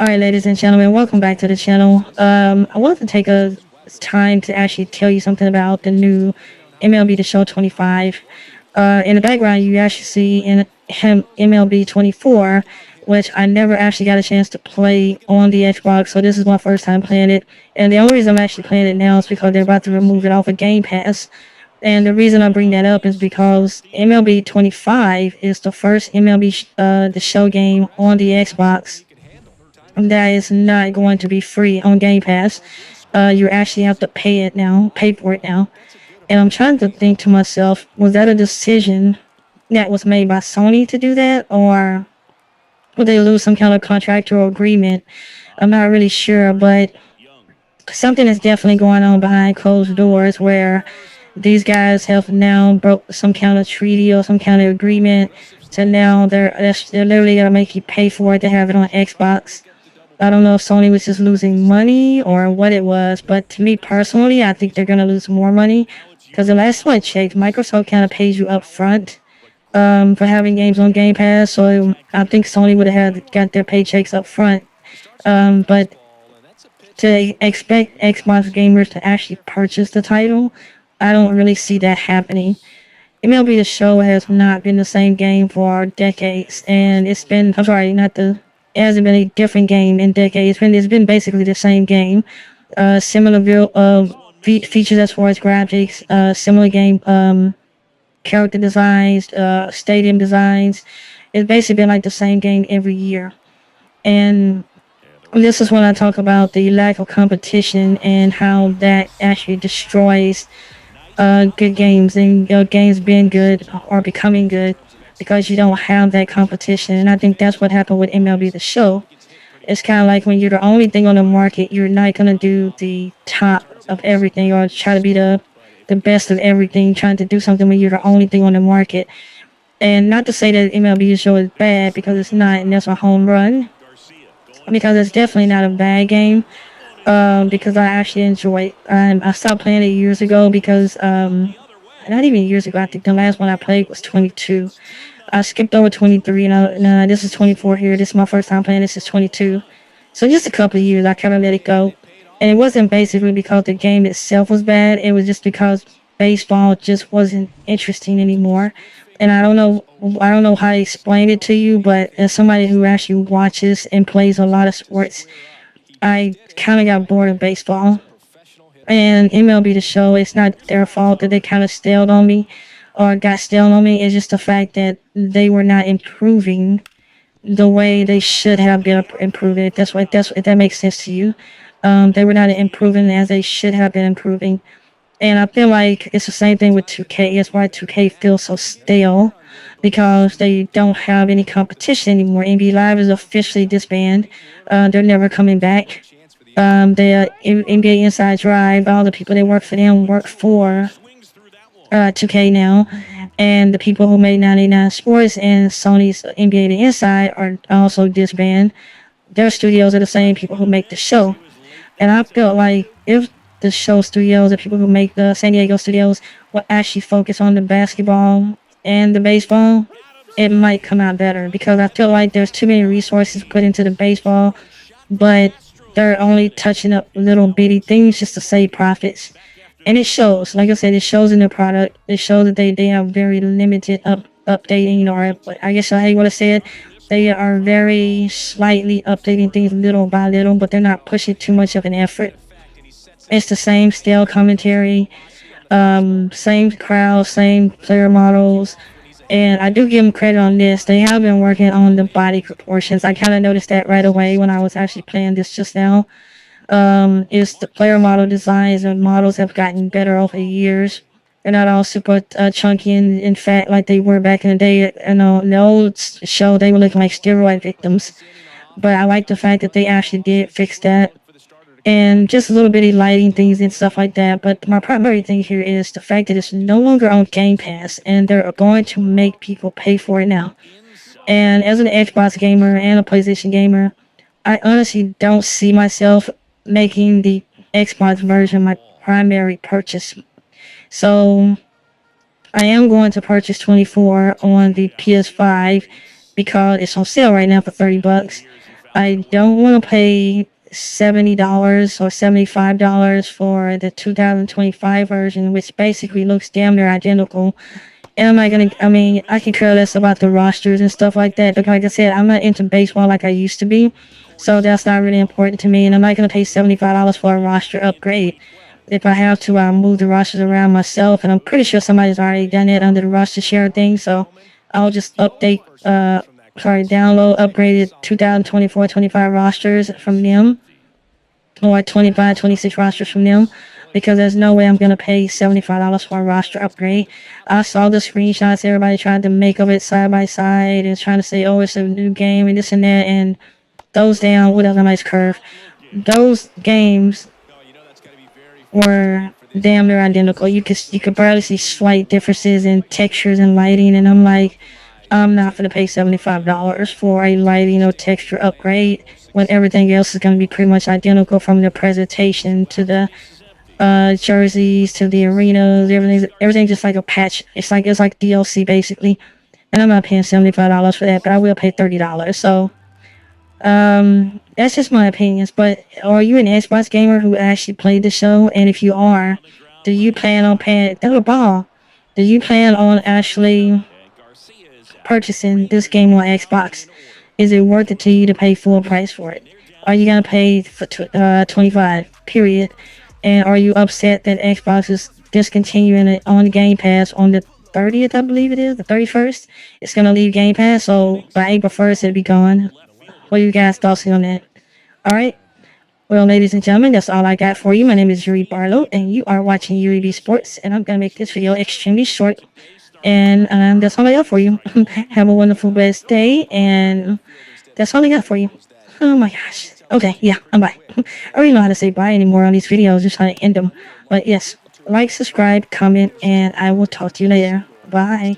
Alright, ladies and gentlemen, welcome back to the channel. I want to take a time to actually tell you something about the new MLB The Show 25. In the background, you actually see in him MLB 24, which I never actually got a chance to play on the Xbox, so this is my first time playing it. And the only reason I'm actually playing it now is because they're about to remove it off of Game Pass. And the reason I bring that up is because MLB 25 is the first MLB The Show game on the Xbox that is not going to be free on Game Pass. You actually have to pay for it now. And I'm trying to think to myself, was that a decision that was made by Sony to do that, or would they lose some kind of contractual agreement? I'm not really sure, but something is definitely going on behind closed doors where these guys have now broke some kind of treaty or some kind of agreement. So now they're literally gonna make you pay for it to have it on Xbox. I don't know if Sony was just losing money or what it was, but to me personally, I think they're gonna lose more money because the last one I checked, Microsoft kind of pays you up front for having games on Game Pass. So I think Sony would have got their paychecks up front. But to expect Xbox gamers to actually purchase the title, I don't really see that happening. MLB The Show has not been the same game for decades, and it's been, I'm sorry, not the, it hasn't been a different game in decades. It's been basically the same game. Features as far as graphics, similar game, character designs, stadium designs. It's basically been like the same game every year. And this is when I talk about the lack of competition and how that actually destroys good games and games being good or becoming good because you don't have that competition. And I think that's what happened with MLB The Show. It's kind of like when you're the only thing on the market, you're not going to do the top of everything or try to be the best of everything, trying to do something when you're the only thing on the market. And not to say that MLB The Show is bad, because it's not, and that's a home run, because it's definitely not a bad game. Because I actually enjoy it. I stopped playing it years ago because, not even years ago, I think the last one I played was 22. I skipped over 23, and this is 24 here. This is my first time playing. This is 22. So just a couple of years, I kind of let it go. And it wasn't basically because the game itself was bad. It was just because baseball just wasn't interesting anymore. And I don't know how to explain it to you, but as somebody who actually watches and plays a lot of sports, I kind of got bored of baseball. And MLB The Show, it's not their fault that they kind of stalled on me or got stale on me. It's just the fact that they were not improving the way they should have been improving. If that makes sense to you. They were not improving as they should have been improving. And I feel like it's the same thing with 2K. It's why 2K feels so stale, because they don't have any competition anymore. NBA Live is officially disbanded. They're never coming back. The NBA Inside Drive, all the people that work for them work for 2K now. And the people who made 99 Sports and Sony's NBA The Inside are also disbanded. Their studios are the same people who make the show. And I felt like if the show studios, the people who make the San Diego studios, will actually focus on the basketball and the baseball, it might come out better, because I feel like there's too many resources put into the baseball, but they're only touching up little bitty things just to save profits. And it shows, like I said, it shows in the product. It shows that they have very limited updating, or I guess how you want to say it. They are very slightly updating things little by little, but they're not pushing too much of an effort. It's the same stale commentary, same crowd, same player models. And I do give them credit on this. They have been working on the body proportions. I kind of noticed that right away when I was actually playing this just now. Is the player model designs and models have gotten better over the years. They're not all super chunky and fat like they were back in the day. You know, in the old show, they were looking like steroid victims. But I like the fact that they actually did fix that, and just a little bitty lighting things and stuff like that. But my primary thing here is the fact that it's no longer on Game Pass, and they're going to make people pay for it now. And as an Xbox gamer and a PlayStation gamer, I honestly don't see myself making the Xbox version my primary purchase. So I am going to purchase 24 on the PS5 because it's on sale right now for $30. I don't want to pay $70 or $75 for the 2025 version, which basically looks damn near identical. And I'm not gonna, I mean, I can care less about the rosters and stuff like that. But like I said, I'm not into baseball like I used to be. So that's not really important to me. And I'm not gonna pay $75 for a roster upgrade. If I have to, I'll move the rosters around myself. And I'm pretty sure somebody's already done it under the roster share thing. So I'll just download upgraded 2024-25 rosters from them, or like 25, 26 rosters from them, because there's no way I'm gonna pay $75 for a roster upgrade. I saw the screenshots everybody tried to make of it side by side and trying to say, oh, it's a new game and this and that, and those down with a nice curve. Those games were damn near identical. You could barely see slight differences in textures and lighting, and I'm like, I'm not gonna pay $75 for a lighting or texture upgrade when everything else is gonna be pretty much identical, from the presentation to the jerseys to the arenas. Everything's just like a patch. It's like DLC basically, and I'm not paying $75 for that, but I will pay $30. So that's just my opinions. But are you an Xbox gamer who actually played the show? And if you are, do you plan on paying a ball? Do you plan on actually purchasing this game on Xbox? Is it worth it to you to pay full price for it? Are you gonna pay for 25? Period. And are you upset that Xbox is discontinuing it on Game Pass on the 30th? I believe it is the 31st. It's gonna leave Game Pass, so by April 1st it'll be gone. What do you guys thoughts on that? All right. Well, ladies and gentlemen, that's all I got for you. My name is Yuri Barlow, and you are watching Yuri B Sports, and I'm gonna make this video extremely short. And that's all I got for you. Have a wonderful, blessed day, and that's all I got for you. Oh my gosh. Okay, yeah, I'm bye. I don't even know how to say bye anymore on these videos, just how to end them. But yes, like, subscribe, comment, and I will talk to you later. Bye.